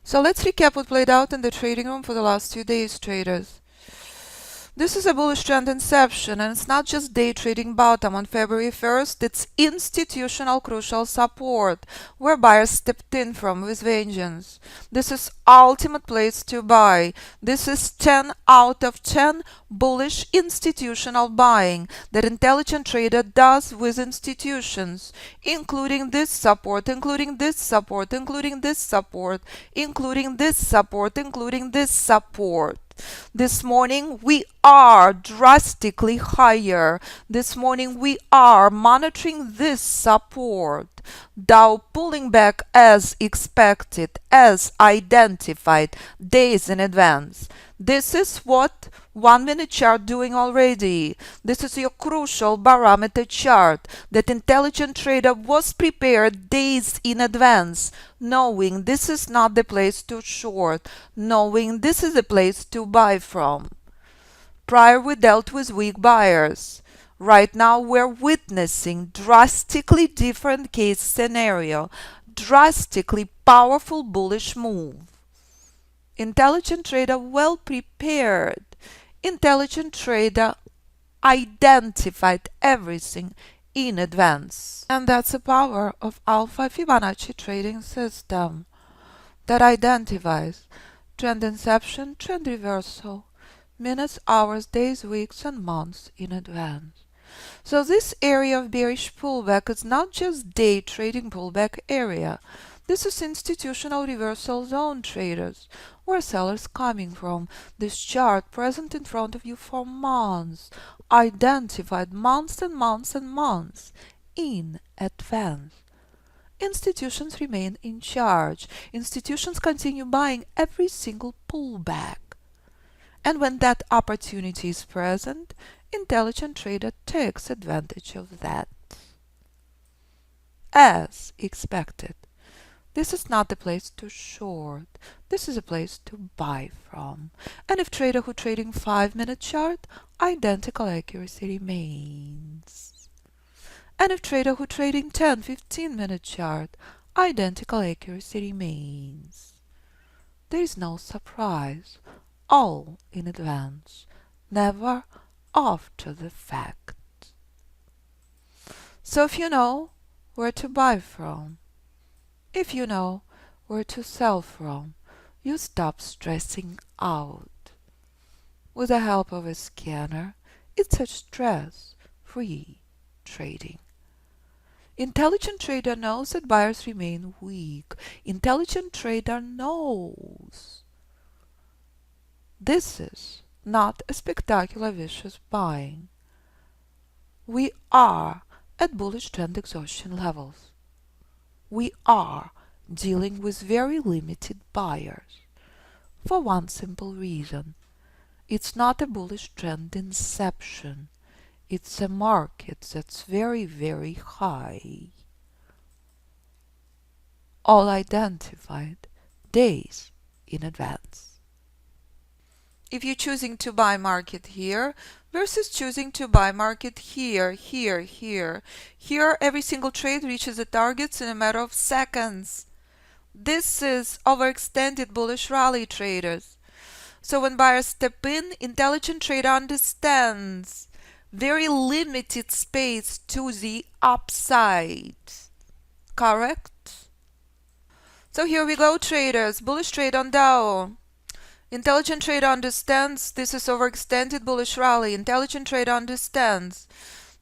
So let's recap what played out in the trading room for the last 2 days, traders. This is a bullish trend inception, and it's not just day trading bottom on February 1st, it's institutional crucial support, where buyers stepped in from with vengeance. This is ultimate place to buy. This is 10 out of 10 bullish institutional buying that intelligent trader does with institutions, including this support, including this support, including this support, including this support, including this support. This morning we are drastically higher. This morning we are monitoring this support. Dow pulling back as expected, as identified days in advance. This is what 1-minute chart doing already. This is your crucial barometer chart that intelligent trader was prepared days in advance, knowing this is not the place to short, knowing this is the place to buy from. Prior we dealt with weak buyers. Right now we're witnessing drastically different case scenario, drastically powerful bullish move. Intelligent trader well prepared. Intelligent trader identified everything in advance. And that's the power of Alpha Fibonacci Trading System that identifies trend inception, trend reversal, minutes, hours, days, weeks, and months in advance. So this area of bearish pullback is not just day trading pullback area. This is institutional reversal zone, traders, where sellers coming from. This chart present in front of you for months, identified months and months and months in advance. Institutions remain in charge. Institutions continue buying every single pullback. And when that opportunity is present, intelligent trader takes advantage of that. As expected. This is not the place to short. This is a place to buy from. And if trader who trading 5-minute chart, identical accuracy remains. And if trader who trading 10-15-minute chart, identical accuracy remains. There is no surprise. All in advance, never after the fact. So if you know where to buy from, if you know where to sell from, you stop stressing out. With the help of a scanner, it's a stress-free trading. Intelligent trader knows that buyers remain weak. Intelligent trader knows this is not a spectacular vicious buying. We are at bullish trend exhaustion levels. We are dealing with very limited buyers. For one simple reason. It's not a bullish trend inception. It's a market that's very, very high. All identified days in advance. If you're choosing to buy market here versus choosing to buy market here, here, every single trade reaches the targets in a matter of seconds. This is overextended bullish rally, traders. So when buyers step in, intelligent trader understands very limited space to the upside. Correct? So here we go, traders. Bullish trade on Dow. Intelligent trader understands this is overextended bullish rally. Intelligent trader understands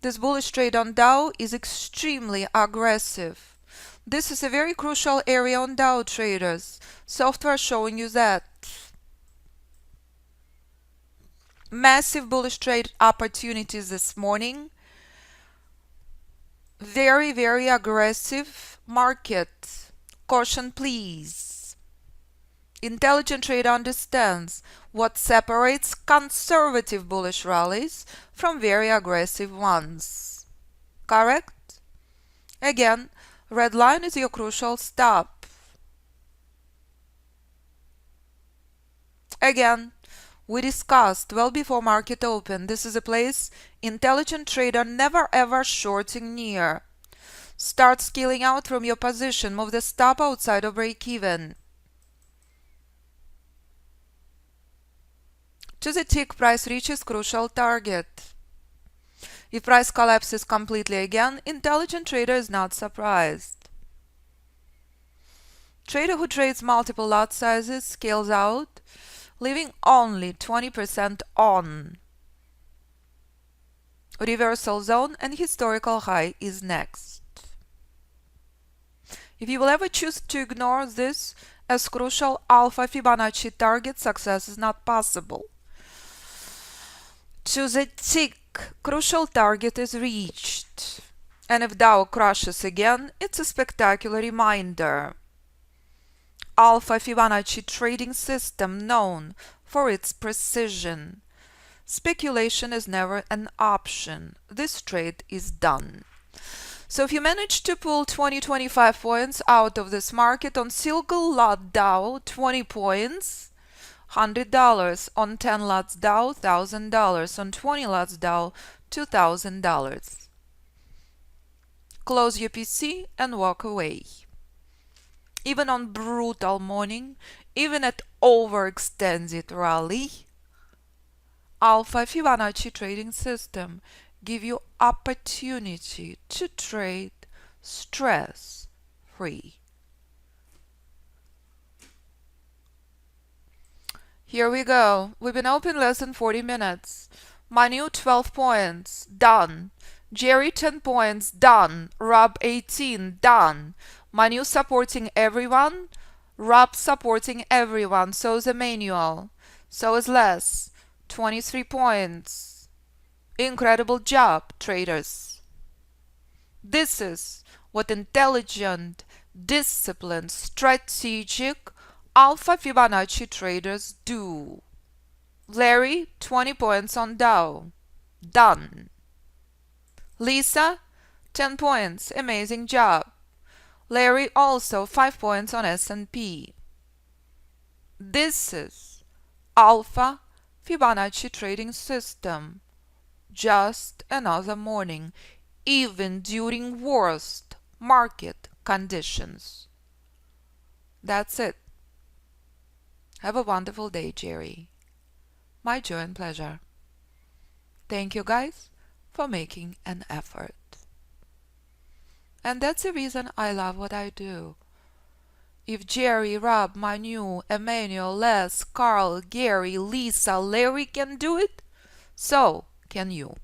this bullish trade on Dow is extremely aggressive. This is a very crucial area on Dow, traders. Software showing you that. Massive bullish trade opportunities this morning. Very, very aggressive market. Caution, please. Intelligent trader understands what separates conservative bullish rallies from very aggressive ones. Correct? Again, red line is your crucial stop. Again, we discussed well before market open, this is a place intelligent trader never ever shorting near. Start scaling out from your position, move the stop outside of break even. To the tick, price reaches crucial target. If price collapses completely again, intelligent trader is not surprised. Trader who trades multiple lot sizes scales out, leaving only 20% on. Reversal zone and historical high is next. If you will ever choose to ignore this as crucial Alpha Fibonacci target, success is not possible. To the tick, crucial target is reached. And if Dow crashes again, it's a spectacular reminder. Alpha Fibonacci Trading System, known for its precision. Speculation is never an option. This trade is done. So if you manage to pull 20-25 points out of this market on single lot Dow, 20 points, $100. On 10 lots Dow, $1,000. On 20 lots Dow, $2,000. Close your PC and walk away. Even on brutal morning, even at overextended rally, Alpha Fibonacci Trading System give you opportunity to trade stress-free. Here we go. We've been open less than 40 minutes. Manu 12 points, done. Jerry 10 points, done. Rob 18, done. Manu supporting everyone. Rob supporting everyone. So is Emmanuel. So is Les. 23 points. Incredible job, traders. This is what intelligent, disciplined, strategic Alpha Fibonacci traders do. Larry, 20 points on Dow. Done. Lisa, 10 points. Amazing job. Larry also 5 points on S&P. This is Alpha Fibonacci Trading System. Just another morning, even during worst market conditions. That's it. Have a wonderful day, Jerry. My joy and pleasure. Thank you guys for making an effort. And that's the reason I love what I do. If Jerry, Rob, Manu, Emmanuel, Les, Carl, Gary, Lisa, Larry can do it, so can you.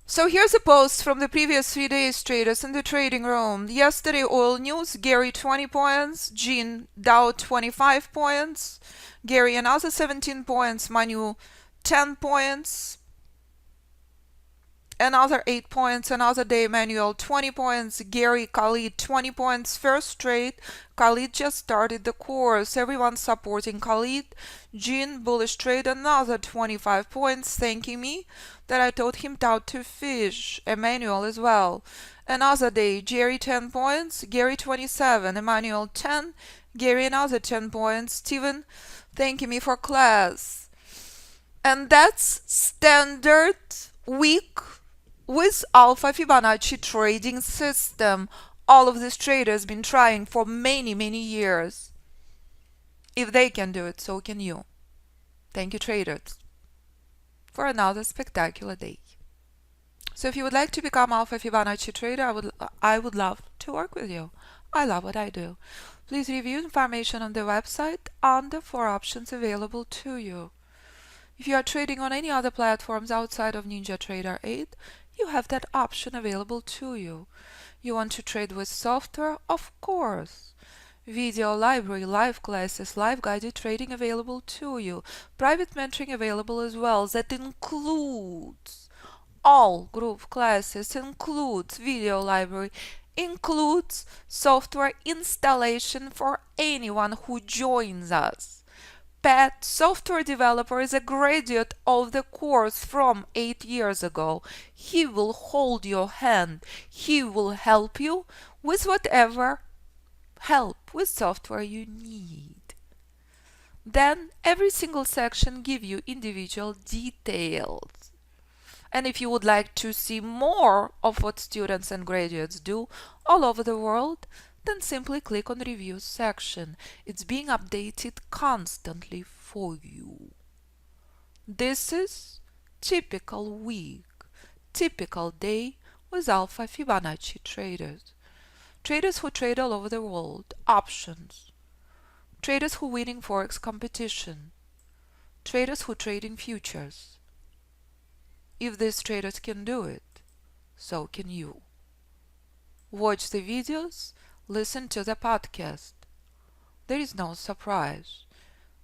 So here's a post from the previous 3 days traders in the trading room. Yesterday oil news, Gary 20 points, Jean Dow 25 points, Gary another 17 points, Manu 10 points, another 8 points, another day Emmanuel 20 points, Gary, Khalid 20 points, first trade, Khalid just started the course, everyone supporting Khalid, Jean bullish trade, another 25 points, thanking me that I taught him how to fish, Emmanuel as well. Another day, Jerry 10 points, Gary 27, Emmanuel 10, Gary another 10 points, Steven thanking me for class. And that's standard week with Alpha Fibonacci Trading System. All of these traders been trying for many years. If they can do it, so can you. Thank you, traders, for another spectacular day. So if you would like to become Alpha Fibonacci trader, I would love to work with you. I love what I do. Please review information on the website under 4 options available to you. If you are trading on any other platforms outside of NinjaTrader 8, you have that option available to you. You want to trade with software? Of course. Video library, live classes, live guided trading available to you. Private mentoring available as well. That includes all group classes, includes video library, includes software installation for anyone who joins us. Pat, software developer, is a graduate of the course from 8 years ago. He will hold your hand. He will help you with whatever help with software you need. Then every single section give you individual details. And if you would like to see more of what students and graduates do all over the world, then simply click on the reviews section. It's being updated constantly for you. This is typical week, typical day with Alpha Fibonacci traders. Traders who trade all over the world, options. Traders who win in forex competition. Traders who trade in futures. If these traders can do it, so can you. Watch the videos, listen to the podcast. There is no surprise.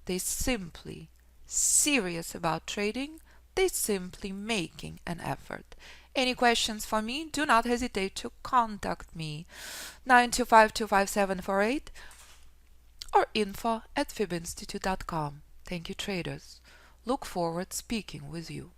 They simply serious about trading. They simply making an effort. Any questions for me? Do not hesitate to contact me 925-25748 or info@fibinstitute.com. Thank you, traders. Look forward speaking with you.